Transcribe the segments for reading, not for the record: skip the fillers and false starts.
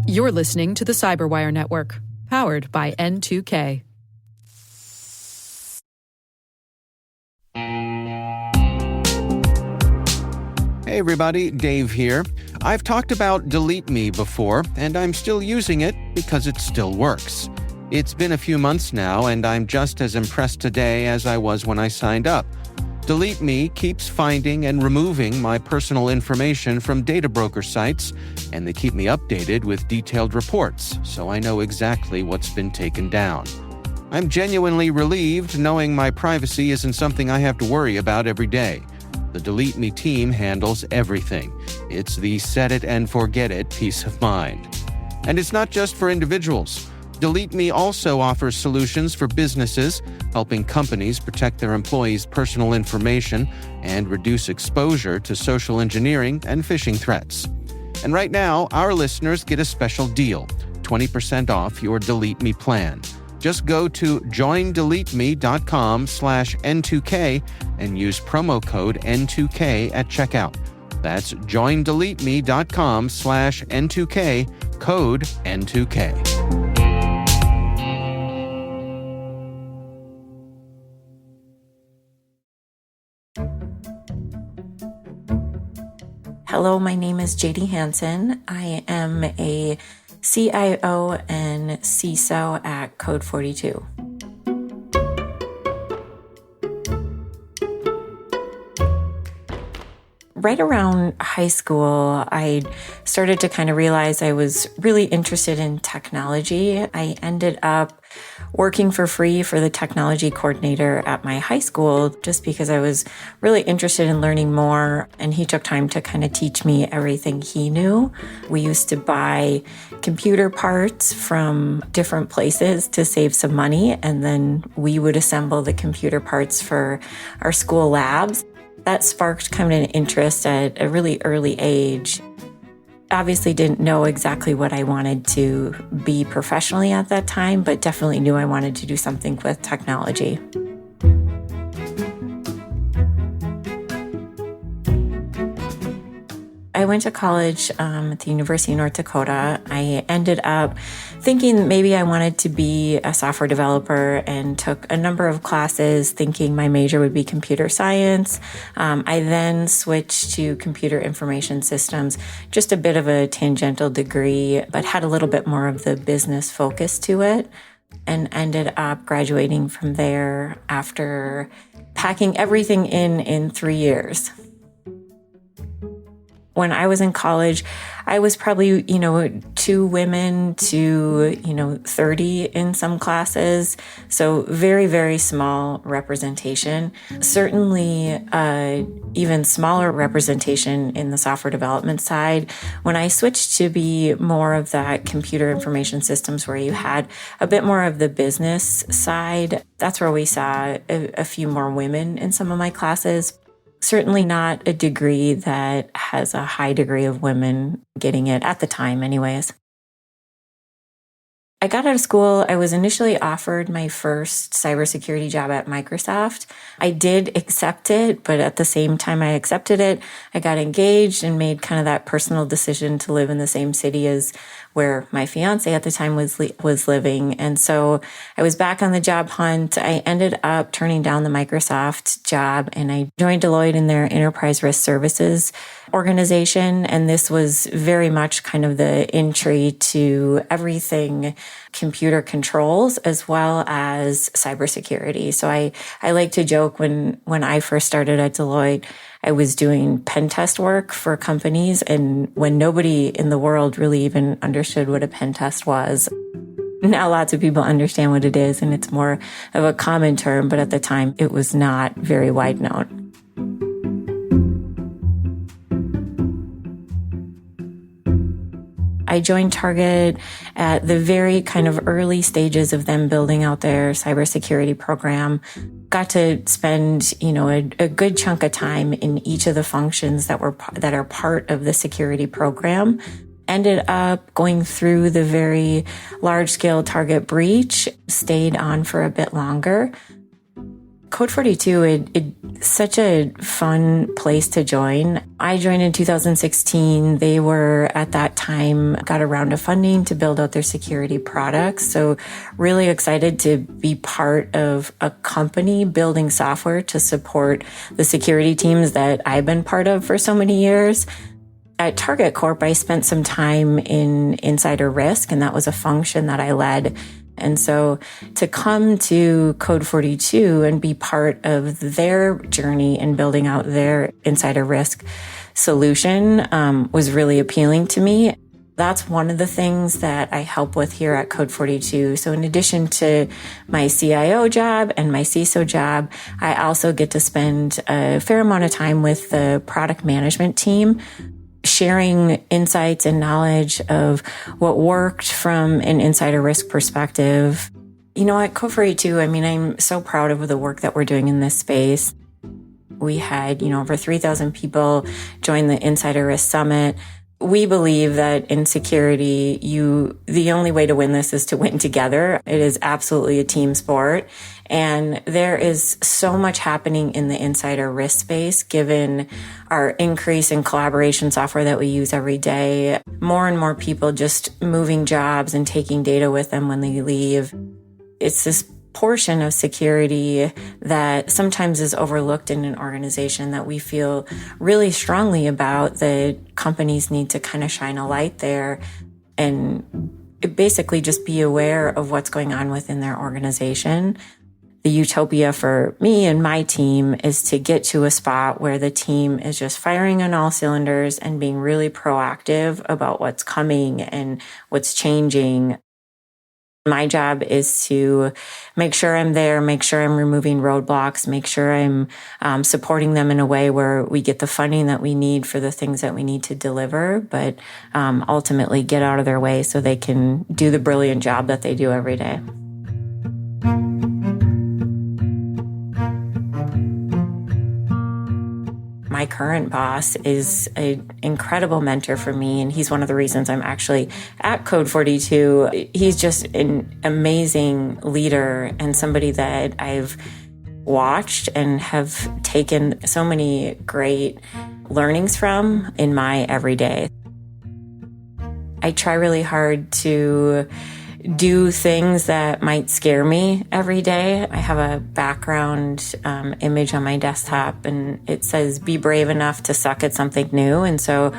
You're listening to the Cyberwire Network, powered by N2K. Hey everybody, Dave here. I've talked about Delete Me before, and I'm still using it because it still works. It's been a few months now, and I'm just as impressed today as I was when I signed up. Delete Me keeps finding and removing my personal information from data broker sites, and they keep me updated with detailed reports, so I know exactly what's been taken down. I'm genuinely relieved knowing my privacy isn't something I have to worry about every day. The Delete Me team handles everything. It's the set it and forget it peace of mind. And it's not just for individuals. Delete Me also offers solutions for businesses, helping companies protect their employees' personal information and reduce exposure to social engineering and phishing threats. And right now, our listeners get a special deal, 20% off your Delete Me plan. Just go to joindeleteme.com/N2K and use promo code N2K at checkout. That's joindeleteme.com/N2K, code N2K. Hello, my name is Jadee Hanson. I am a CIO and CISO at Code 42. Right around high school, I started to kind of realize I was really interested in technology. I ended up working for free for the technology coordinator at my high school just because I was really interested in learning more, and he took time to kind of teach me everything he knew. We used to buy computer parts from different places to save some money, and then we would assemble the computer parts for our school labs. That sparked kind of an interest at a really early age. Obviously didn't know exactly what I wanted to be professionally at that time, but definitely knew I wanted to do something with technology. I went to college at the University of North Dakota. I ended up thinking maybe I wanted to be a software developer and took a number of classes thinking my major would be computer science. I then switched to computer information systems, just a bit of a tangential degree, but had a little bit more of the business focus to it, and ended up graduating from there after packing everything in 3 years. When I was in college, I was probably, 2 women to, 30 in some classes. So very, very small representation. Certainly even smaller representation in the software development side. When I switched to be more of that computer information systems where you had a bit more of the business side, that's where we saw a few more women in some of my classes. Certainly not a degree that has a high degree of women getting it at the time anyways. I got out of school. I was initially offered my first cybersecurity job at Microsoft. I did accept it, but at the same time I accepted it, I got engaged and made kind of that personal decision to live in the same city as where my fiance at the time was living. And so I was back on the job hunt. I ended up turning down the Microsoft job, and I joined Deloitte in their enterprise risk services organization. And this was very much kind of the entry to everything computer controls as well as cybersecurity. So I like to joke when I first started at Deloitte, I was doing pen test work for companies, and when nobody in the world really even understood what a pen test was. Now lots of people understand what it is, and it's more of a common term, but at the time it was not very wide known. I joined Target at the very kind of early stages of them building out their cybersecurity program. Got to spend, a good chunk of time in each of the functions that are part of the security program. Ended up going through the very large-scale Target breach, stayed on for a bit longer. Code 42, it Such a fun place to join. I joined in 2016. They were at that time got a round of funding to build out their security products. So really excited to be part of a company building software to support the security teams that I've been part of for so many years. At Target Corp, I spent some time in insider risk, and that was a function that I led. And so to come to Code 42 and be part of their journey in building out their insider risk solution was really appealing to me. That's one of the things that I help with here at Code 42. So in addition to my CIO job and my CISO job, I also get to spend a fair amount of time with the product management team, sharing insights and knowledge of what worked from an insider risk perspective. At Code 42, I'm so proud of the work that we're doing in this space. We had, over 3,000 people join the Insider Risk Summit. We believe that in security, the only way to win this is to win together. It is absolutely a team sport. And there is so much happening in the insider risk space, given our increase in collaboration software that we use every day. More and more people just moving jobs and taking data with them when they leave. It's this portion of security that sometimes is overlooked in an organization that we feel really strongly about, that companies need to kind of shine a light there and basically just be aware of what's going on within their organization. The utopia for me and my team is to get to a spot where the team is just firing on all cylinders and being really proactive about what's coming and what's changing. My job is to make sure I'm there, make sure I'm removing roadblocks, make sure I'm supporting them in a way where we get the funding that we need for the things that we need to deliver, but ultimately get out of their way so they can do the brilliant job that they do every day. My current boss is an incredible mentor for me, and he's one of the reasons I'm actually at Code 42. He's just an amazing leader and somebody that I've watched and have taken so many great learnings from in my everyday. I try really hard to do things that might scare me every day. I have a background image on my desktop, and it says, "Be brave enough to suck at something new." And so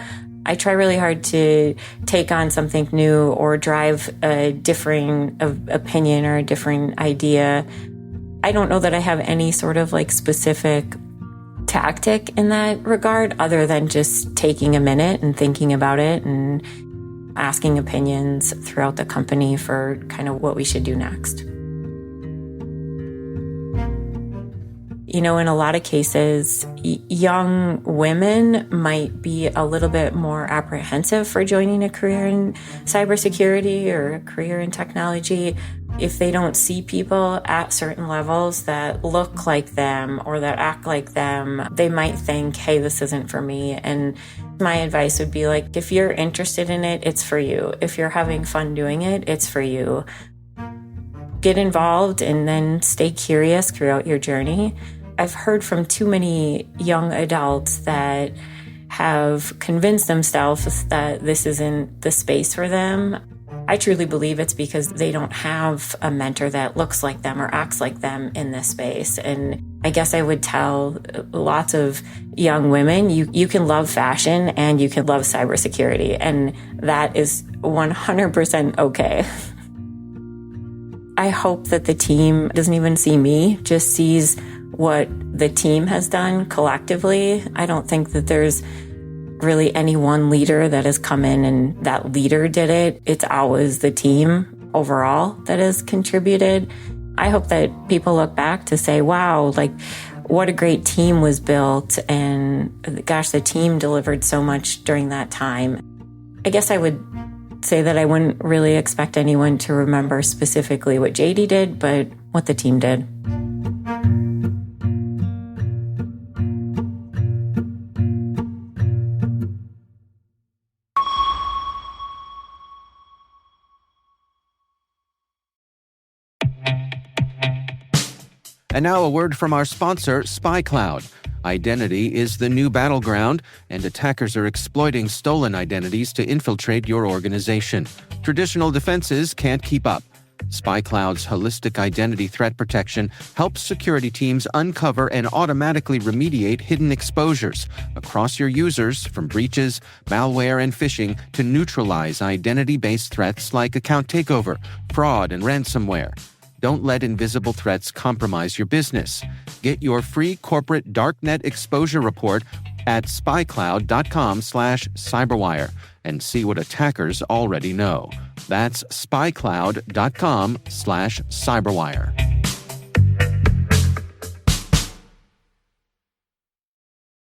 I try really hard to take on something new or drive a differing opinion or a different idea. I don't know that I have any sort of specific tactic in that regard, other than just taking a minute and thinking about it and asking opinions throughout the company for kind of what we should do next. In a lot of cases, young women might be a little bit more apprehensive for joining a career in cybersecurity or a career in technology if they don't see people at certain levels that look like them or that act like them. They might think, hey, this isn't for me. And my advice would be if you're interested in it, it's for you. If you're having fun doing it, it's for you. Get involved and then stay curious throughout your journey. I've heard from too many young adults that have convinced themselves that this isn't the space for them. I truly believe it's because they don't have a mentor that looks like them or acts like them in this space. And I guess I would tell lots of young women, you can love fashion and you can love cybersecurity, and that is 100% okay. I hope that the team doesn't even see me, just sees what the team has done collectively. I don't think that there's really any one leader that has come in and that leader did it. It's always the team overall that has contributed. I hope that people look back to say, wow, what a great team was built, and gosh, the team delivered so much during that time. I guess I would say that I wouldn't really expect anyone to remember specifically what Jadee did, but what the team did. And now a word from our sponsor, SpyCloud. Identity is the new battleground, and attackers are exploiting stolen identities to infiltrate your organization. Traditional defenses can't keep up. SpyCloud's holistic identity threat protection helps security teams uncover and automatically remediate hidden exposures across your users, from breaches, malware, and phishing to neutralize identity-based threats like account takeover, fraud, and ransomware. Don't let invisible threats compromise your business. Get your free corporate darknet exposure report at spycloud.com/cyberwire and see what attackers already know. That's spycloud.com/cyberwire.